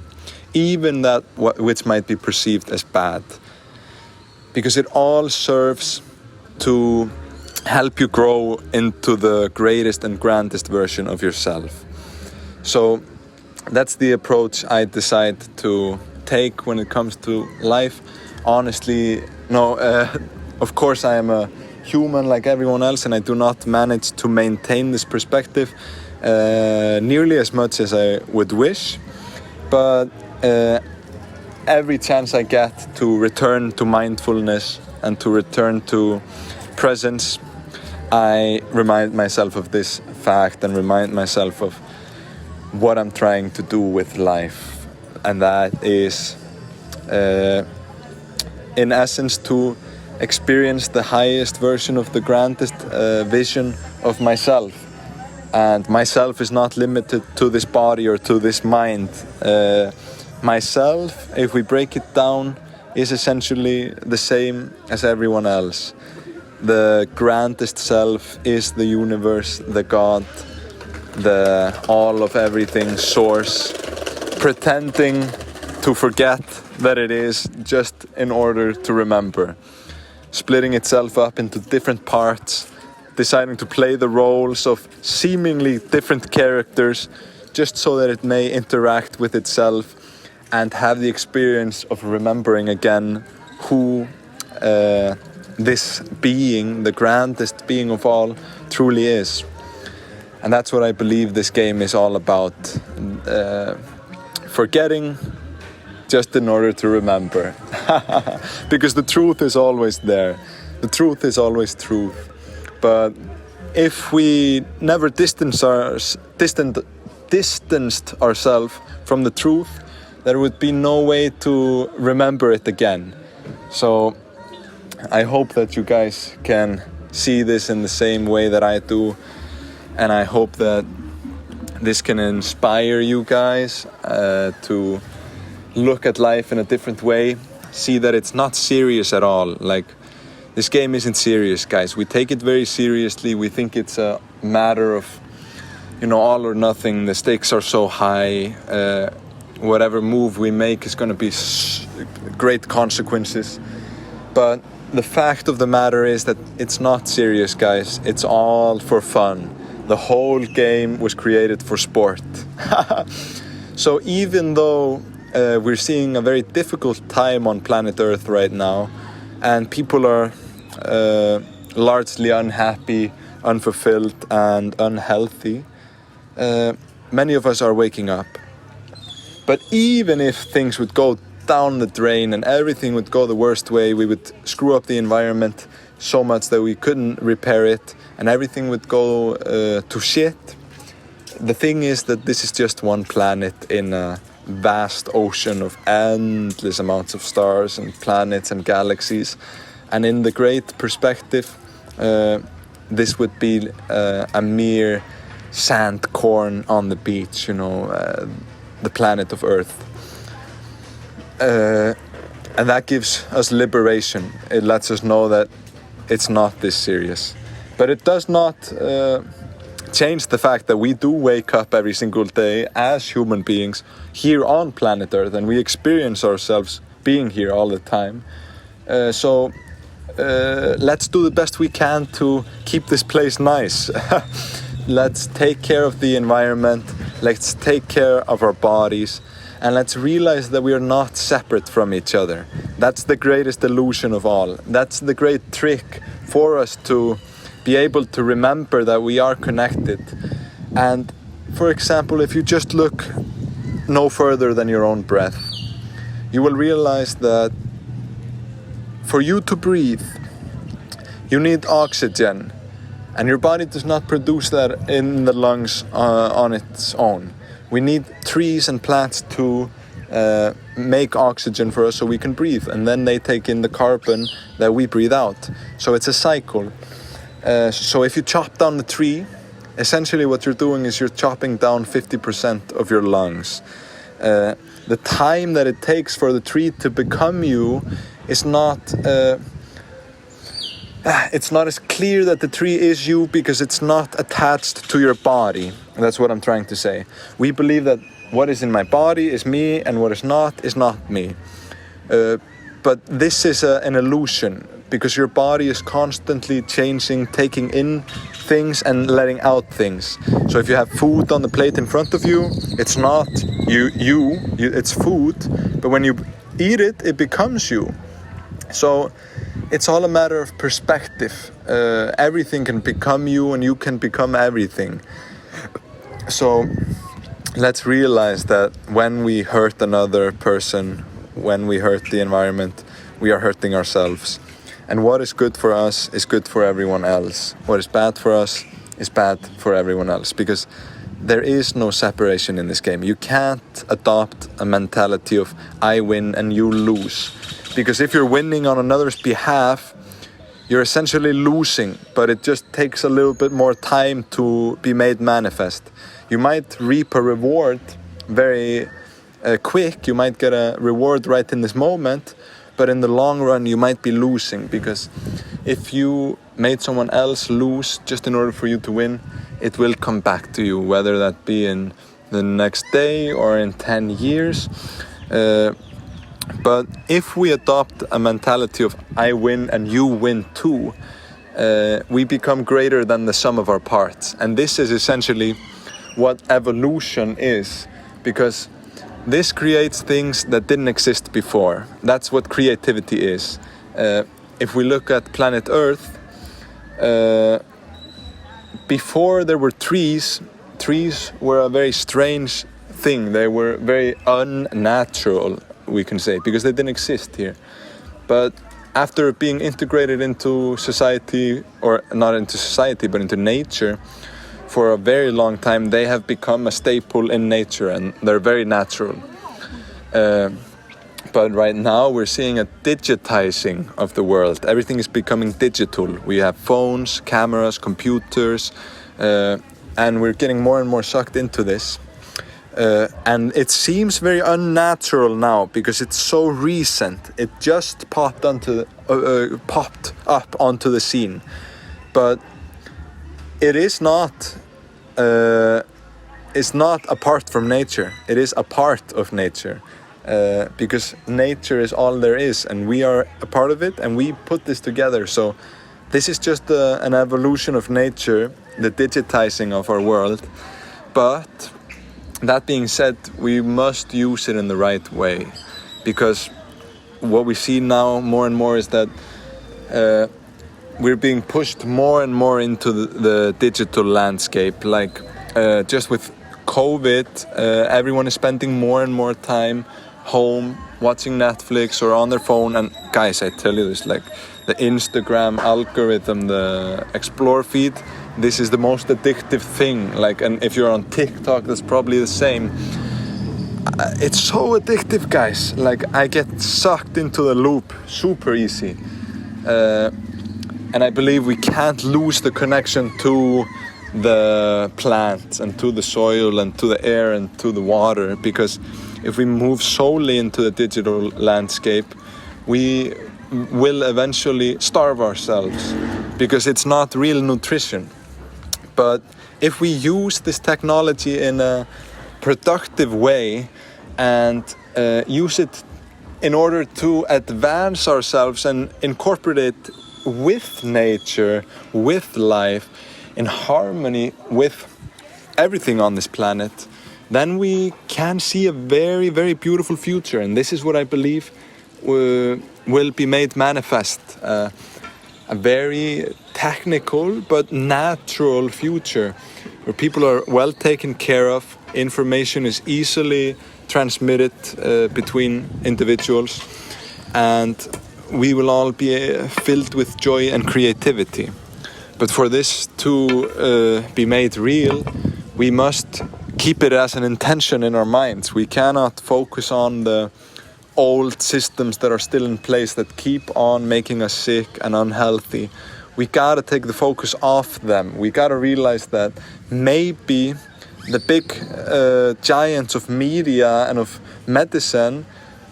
A: even that which might be perceived as bad, because it all serves to help you grow into the greatest and grandest version of yourself. So that's the approach I decide to take when it comes to life. Honestly, of course I am a human like everyone else, and I do not manage to maintain this perspective nearly as much as I would wish, but every chance I get to return to mindfulness and to return to presence, I remind myself of this fact and remind myself of what I'm trying to do with life. And that is, in essence, to experience the highest version of the grandest vision of myself. And myself is not limited to this body or to this mind. Myself, if we break it down, is essentially the same as everyone else. The grandest self is the universe, the God, the all of everything source, pretending to forget that it is just in order to remember, splitting itself up into different parts, deciding to play the roles of seemingly different characters just so that it may interact with itself and have the experience of remembering again who this being, the grandest being of all, truly is. And that's what I believe this game is all about. Forgetting just in order to remember. Because the truth is always there. The truth is always truth. But if we never distanced ourselves from the truth, there would be no way to remember it again. So I hope that you guys can see this in the same way that I do. And I hope that this can inspire you guys to look at life in a different way. See that it's not serious at all. Like, this game isn't serious, guys. We take it very seriously. We think it's a matter of, all or nothing. The stakes are so high. Whatever move we make is going to be great consequences. But the fact of the matter is that it's not serious, guys. It's all for fun. The whole game was created for sport. So even though we're seeing a very difficult time on planet Earth right now, and people are largely unhappy, unfulfilled, and unhealthy, many of us are waking up. But even if things would go down the drain and everything would go the worst way, we would screw up the environment so much that we couldn't repair it, and everything would go to shit. The thing is that this is just one planet in a vast ocean of endless amounts of stars and planets and galaxies, and in the great perspective, this would be a mere sand corn on the beach, the planet of Earth. And that gives us liberation. It lets us know that it's not this serious. But it does not change the fact that we do wake up every single day as human beings here on planet Earth, and we experience ourselves being here all the time. So let's do the best we can to keep this place nice. Let's take care of the environment, let's take care of our bodies, and let's realize that we are not separate from each other. That's the greatest illusion of all. That's the great trick for us to be able to remember that we are connected. And for example, if you just look no further than your own breath, you will realize that for you to breathe, you need oxygen. And your body does not produce that in the lungs on its own. We need trees and plants to make oxygen for us so we can breathe. And then they take in the carbon that we breathe out. So it's a cycle. So if you chop down the tree, essentially what you're doing is you're chopping down 50% of your lungs. The time that it takes for the tree to become you is not... it's not as clear that the tree is you because it's not attached to your body. That's what I'm trying to say. We believe that what is in my body is me and what is not me. But this is an illusion because your body is constantly changing, taking in things and letting out things. So if you have food on the plate in front of you, it's not you, it's food. But when you eat it, it becomes you. So it's all a matter of perspective. Everything can become you and you can become everything. So let's realize that when we hurt another person, when we hurt the environment, we are hurting ourselves. And what is good for us is good for everyone else. What is bad for us is bad for everyone else. Because there is no separation in this game. You can't adopt a mentality of I win and you lose. Because if you're winning on another's behalf, you're essentially losing, but it just takes a little bit more time to be made manifest. You might reap a reward very quick, you might get a reward right in this moment, but in the long run you might be losing, because if you made someone else lose just in order for you to win, it will come back to you, whether that be in the next day or in 10 years. But if we adopt a mentality of I win and you win too, we become greater than the sum of our parts. And this is essentially what evolution is, because this creates things that didn't exist before. That's what creativity is. If we look at planet Earth, before there were trees were a very strange thing. They were very unnatural, we can say, because they didn't exist here. But after being integrated into society, or not into society, but into nature, for a very long time, they have become a staple in nature and they're very natural. But right now we're seeing a digitizing of the world. Everything is becoming digital. We have phones, cameras, computers, and we're getting more and more sucked into this. And it seems very unnatural now because it's so recent. It just popped up onto the scene, but it is not. It's not apart from nature. It is a part of nature. because nature is all there is, and we are a part of it, and we put this together. So this is just an evolution of nature, the digitizing of our world. But that being said, we must use it in the right way, because what we see now more and more is that we're being pushed more and more into the digital landscape. Like just with COVID, everyone is spending more and more time home watching Netflix or on their phone. And guys, I tell you this, like the Instagram algorithm, the Explore feed, this is the most addictive thing. Like, and if you're on TikTok, that's probably the same. It's so addictive, guys. Like, I get sucked into the loop super easy. And I believe we can't lose the connection to the plants and to the soil and to the air and to the water, because if we move solely into the digital landscape, we will eventually starve ourselves, because it's not real nutrition. But if we use this technology in a productive way and use it in order to advance ourselves and incorporate it with nature, with life, in harmony with everything on this planet, then we can see a very, very beautiful future. And this is what I believe will be made manifest. A very technical but natural future, where people are well taken care of, information is easily transmitted between individuals, and we will all be filled with joy and creativity. But for this to be made real, we must keep it as an intention in our minds. We cannot focus on the old systems that are still in place that keep on making us sick and unhealthy. We gotta take the focus off them. We gotta realize that maybe the big giants of media and of medicine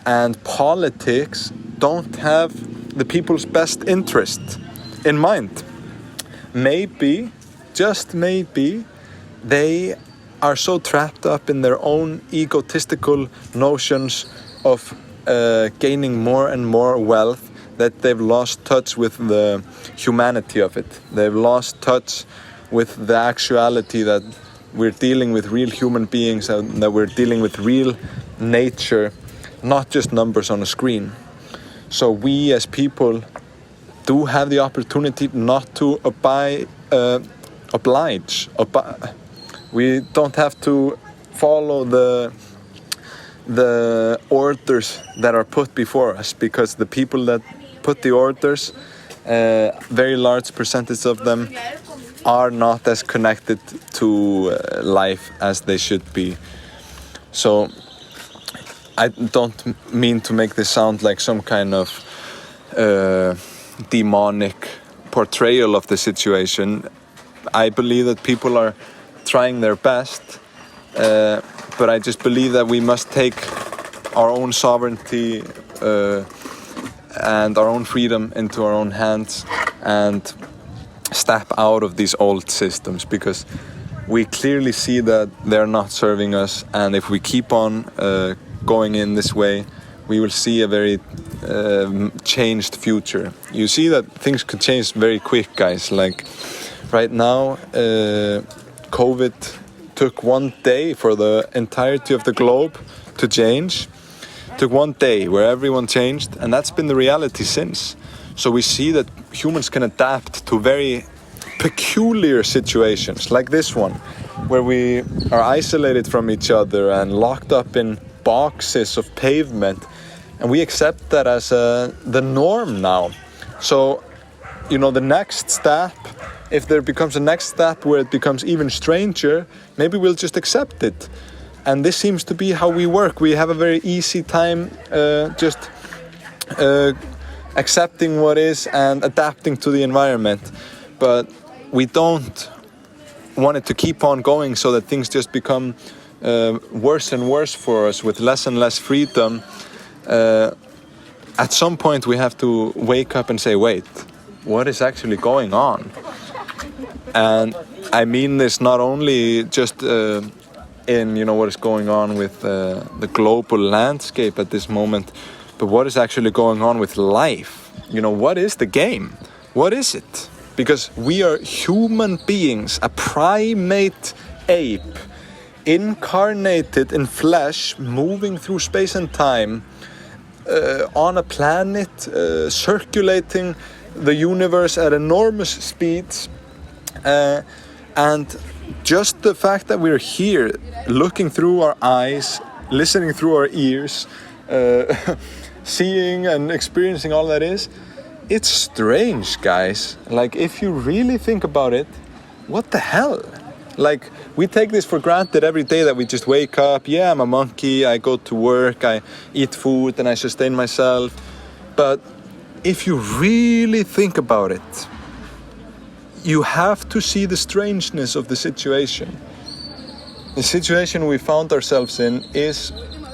A: and politics don't have the people's best interest in mind. Maybe, just maybe, they are so trapped up in their own egotistical notions of gaining more and more wealth that they've lost touch with the humanity of it. They've lost touch with the actuality that we're dealing with real human beings and that we're dealing with real nature, not just numbers on a screen. So we as people do have the opportunity not to oblige. We don't have to follow the orders that are put before us, because the people that put the orders, very large percentage of them are not as connected to life as they should be. So I don't mean to make this sound like some kind of demonic portrayal of the situation. I believe that people are trying their best, but I just believe that we must take our own sovereignty and our own freedom into our own hands and step out of these old systems, because we clearly see that they're not serving us, and if we keep on going in this way, we will see a very changed future. You see that things could change very quick, guys. Like right now, COVID took one day for the entirety of the globe to change. It took one day where everyone changed, and that's been the reality since. So we see that humans can adapt to very peculiar situations like this one, where we are isolated from each other and locked up in boxes of pavement, and we accept that as the norm now. So, you know, the next step, if there becomes a next step where it becomes even stranger, maybe we'll just accept it. And this seems to be how we work. We have a very easy time just accepting what is and adapting to the environment. But we don't want it to keep on going so that things just become worse and worse for us with less and less freedom. At some point we have to wake up and say, wait, what is actually going on? And I mean this not only just in, you know, what is going on with the global landscape at this moment, but what is actually going on with life. You know, what is the game? What is it? Because we are human beings, a primate ape, incarnated in flesh, moving through space and time, on a planet, circulating the universe at enormous speeds, and just the fact that we're here, looking through our eyes, listening through our ears, seeing and experiencing all that is, it's strange, guys. Like, if you really think about it, what the hell? Like, we take this for granted every day, that we just wake up, yeah, I'm a monkey, I go to work, I eat food and I sustain myself. But if you really think about it, you have to see the strangeness of the situation. The situation we found ourselves in is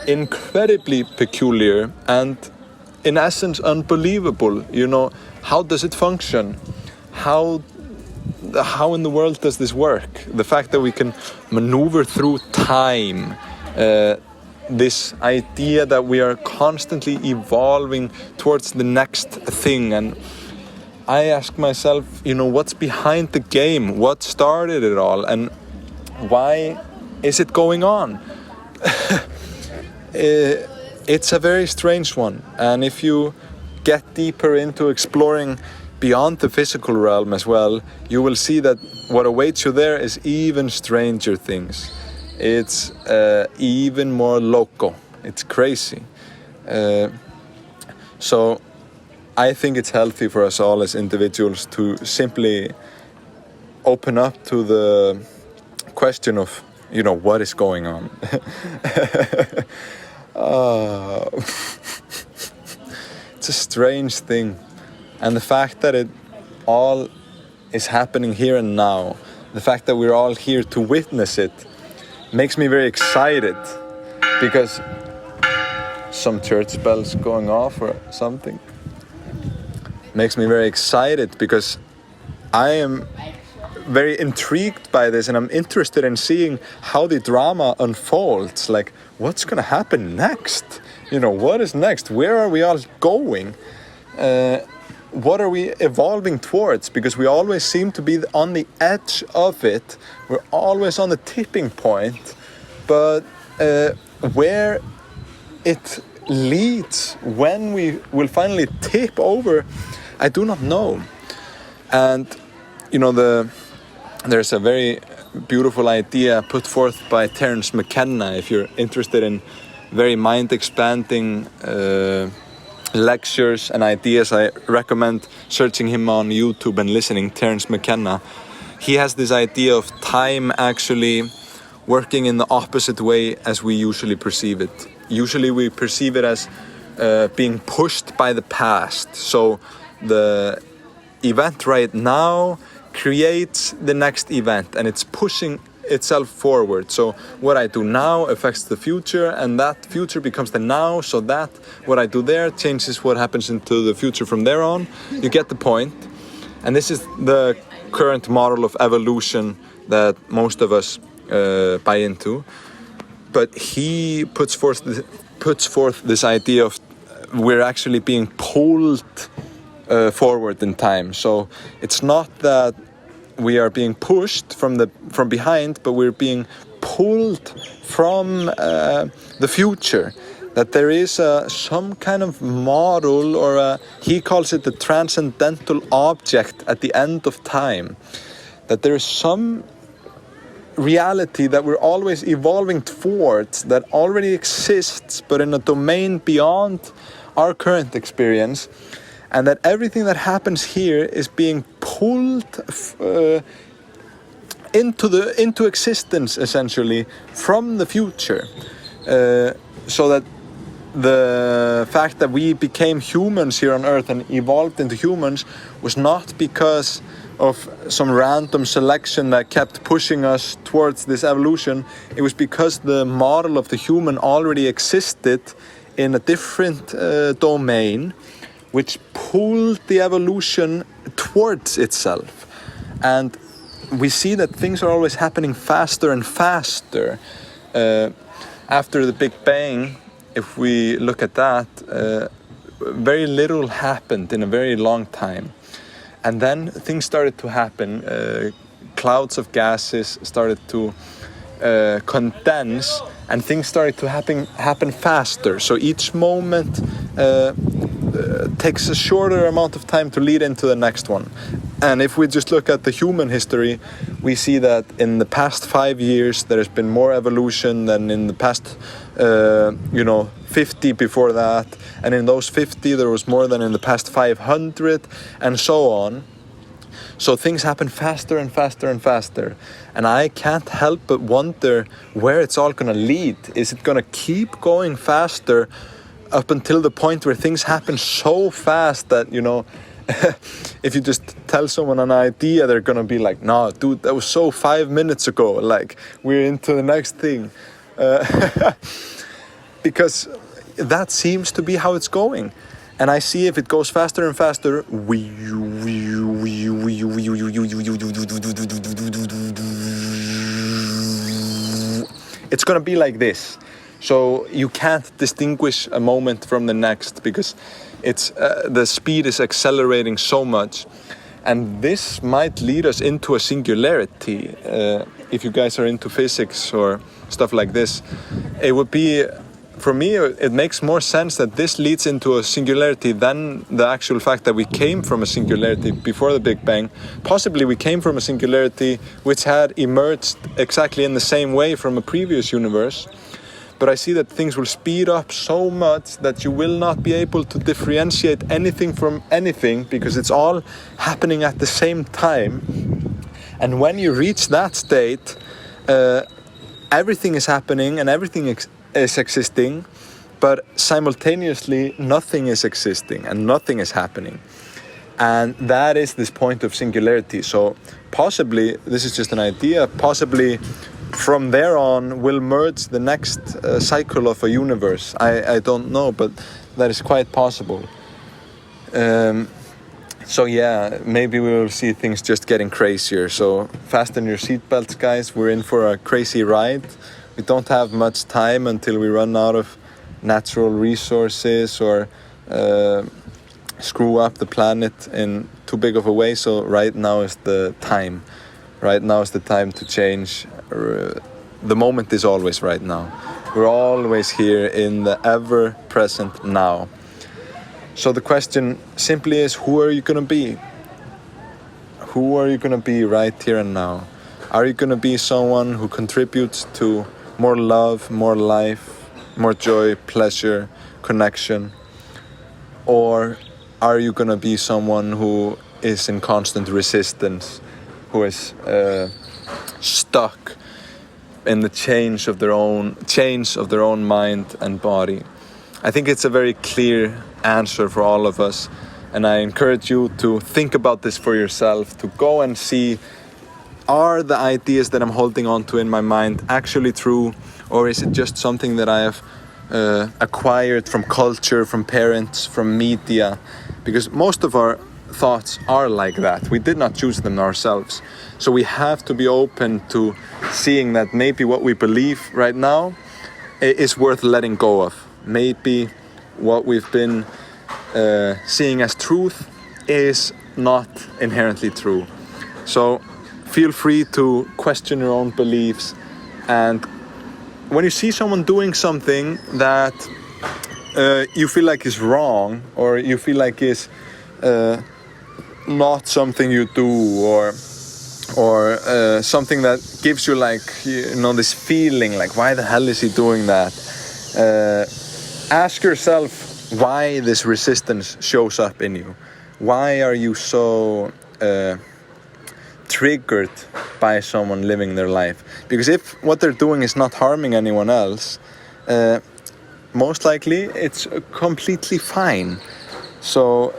A: incredibly peculiar and in essence unbelievable. You know, how does it function? How in the world does this work? The fact that we can maneuver through time, this idea that we are constantly evolving towards the next thing. And I ask myself, you know, what's behind the game? What started it all? And why is it going on? It's a very strange one. And if you get deeper into exploring beyond the physical realm as well, you will see that what awaits you there is even stranger things. It's even more loco. It's crazy. So I think it's healthy for us all as individuals to simply open up to the question of, you know, what is going on. It's a strange thing. And the fact that it all is happening here and now, the fact that we're all here to witness it, makes me very excited, because some church bells going off or something makes me very excited, because I am very intrigued by this and I'm interested in seeing how the drama unfolds. Like, what's gonna happen next? You know, what is next? Where are we all going? What are we evolving towards? Because we always seem to be on the edge of it. We're always on the tipping point. But where it leads, when we will finally tip over, I do not know. And, you know, there's a very beautiful idea put forth by Terence McKenna. If you're interested in very mind-expanding lectures and ideas, I recommend searching him on YouTube and listening. Terence McKenna. He has this idea of time actually working in the opposite way as we usually perceive it. Usually we perceive it as being pushed by the past. So the event right now creates the next event and it's pushing itself forward. So what I do now affects the future, and that future becomes the now, so that what I do there changes what happens into the future from there on. You get the point. And this is the current model of evolution that most of us buy into. But he puts forth this idea of we're actually being pulled forward in time. So it's not that we are being pushed from behind, but we're being pulled from the future. That there is some kind of model, or he calls it the transcendental object at the end of time. That there is some reality that we're always evolving towards, that already exists, but in a domain beyond our current experience. And that everything that happens here is being pulled into existence, essentially, from the future. So that the fact that we became humans here on Earth and evolved into humans was not because of some random selection that kept pushing us towards this evolution. It was because the model of the human already existed in a different domain, which pulled the evolution towards itself. And we see that things are always happening faster and faster. After the Big Bang, if we look at that, very little happened in a very long time. And then things started to happen. Clouds of gases started to condense, and things started to happen faster. So each moment takes a shorter amount of time to lead into the next one. And if we just look at the human history, we see that in the past 5 years there has been more evolution than in the past 50 before that, and in those 50 there was more than in the past 500, and so on. So things happen faster and faster and faster, and I can't help but wonder where it's all gonna lead. Is it gonna keep going faster up until the point where things happen so fast that, if you just tell someone an idea, they're gonna be like, "No, dude, that was so 5 minutes ago, like, we're into the next thing." Because that seems to be how it's going. And I see if it goes faster and faster, it's gonna be like this. So you can't distinguish a moment from the next, because it's the speed is accelerating so much. And this might lead us into a singularity. If you guys are into physics or stuff like this, it would be, for me, it makes more sense that this leads into a singularity than the actual fact that we came from a singularity before the Big Bang. Possibly we came from a singularity which had emerged exactly in the same way from a previous universe. But I see that things will speed up so much that you will not be able to differentiate anything from anything, because it's all happening at the same time. And when you reach that state, everything is happening and everything is existing, but simultaneously nothing is existing and nothing is happening. And that is this point of singularity. So possibly, this is just an idea, possibly from there on will merge the next cycle of a universe. I don't know, but that is quite possible. So yeah, maybe we will see things just getting crazier. So fasten your seatbelts, guys. We're in for a crazy ride. We don't have much time until we run out of natural resources or screw up the planet in too big of a way. So right now is the time. Right now is the time to change. The moment is always right now. We're always here in the ever-present now. So the question simply is, who are you going to be? Who are you going to be right here and now? Are you going to be someone who contributes to more love, more life, more joy, pleasure, connection? Or are you going to be someone who is in constant resistance, who is stuck in the chains of their own mind and body? I think it's a very clear answer for all of us, and I encourage you to think about this for yourself, to go and see, are the ideas that I'm holding on to in my mind actually true, or is it just something that I have acquired from culture, from parents, from media? Because most of our thoughts are like that. We did not choose them ourselves. So we have to be open to seeing that maybe what we believe right now is worth letting go of. Maybe what we've been seeing as truth is not inherently true. So feel free to question your own beliefs, and when you see someone doing something that you feel like is wrong, or you feel like is not something you do, or something that gives you this feeling like, why the hell is he doing that? Ask yourself why this resistance shows up in you. Why are you so triggered by someone living their life? Because if what they're doing is not harming anyone else, most likely it's completely fine. So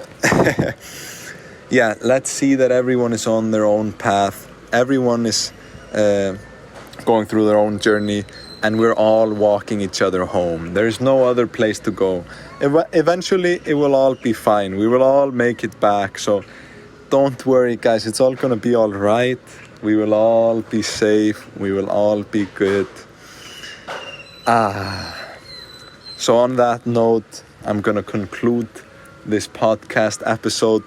A: yeah, let's see that everyone is on their own path. Everyone is going through their own journey, and we're all walking each other home. There is no other place to go. Eventually, it will all be fine. We will all make it back. So don't worry, guys. It's all gonna be all right. We will all be safe. We will all be good. So on that note, I'm gonna conclude this podcast episode.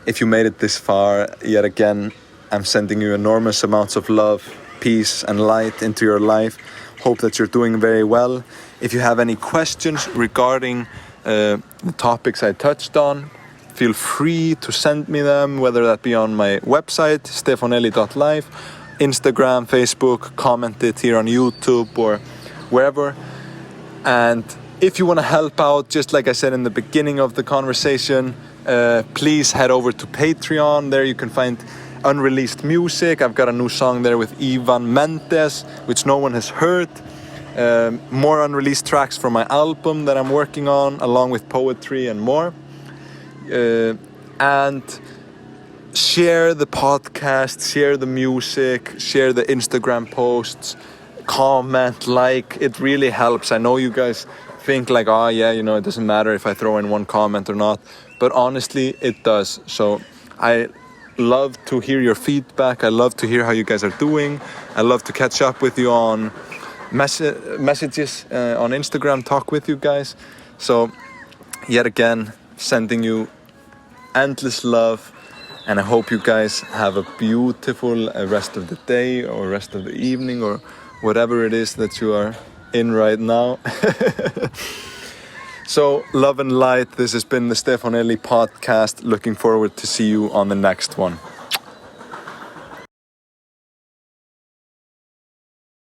A: If you made it this far, yet again, I'm sending you enormous amounts of love, peace and light into your life. Hope that you're doing very well. If you have any questions regarding the topics I touched on, feel free to send me them, whether that be on my website, stefaneli.life, Instagram, Facebook, comment it here on YouTube or wherever. And if you want to help out, just like I said in the beginning of the conversation, please head over to Patreon. There you can find unreleased music. I've got a new song there with Ivan Mendes, which no one has heard. More unreleased tracks from my album that I'm working on, along with poetry and more. And share the podcast, share the music, share the Instagram posts, comment, like. It really helps. I know you guys think like, oh yeah, you know, it doesn't matter if I throw in one comment or not, but honestly it does. So I love to hear your feedback. I love to hear how you guys are doing. I love to catch up with you on messages on Instagram, talk with you guys. So yet again, sending you endless love, and I hope you guys have a beautiful rest of the day or rest of the evening or whatever it is that you are in right now. So love and light. This has been the Stefán Elí podcast. Looking forward to see you on the next one.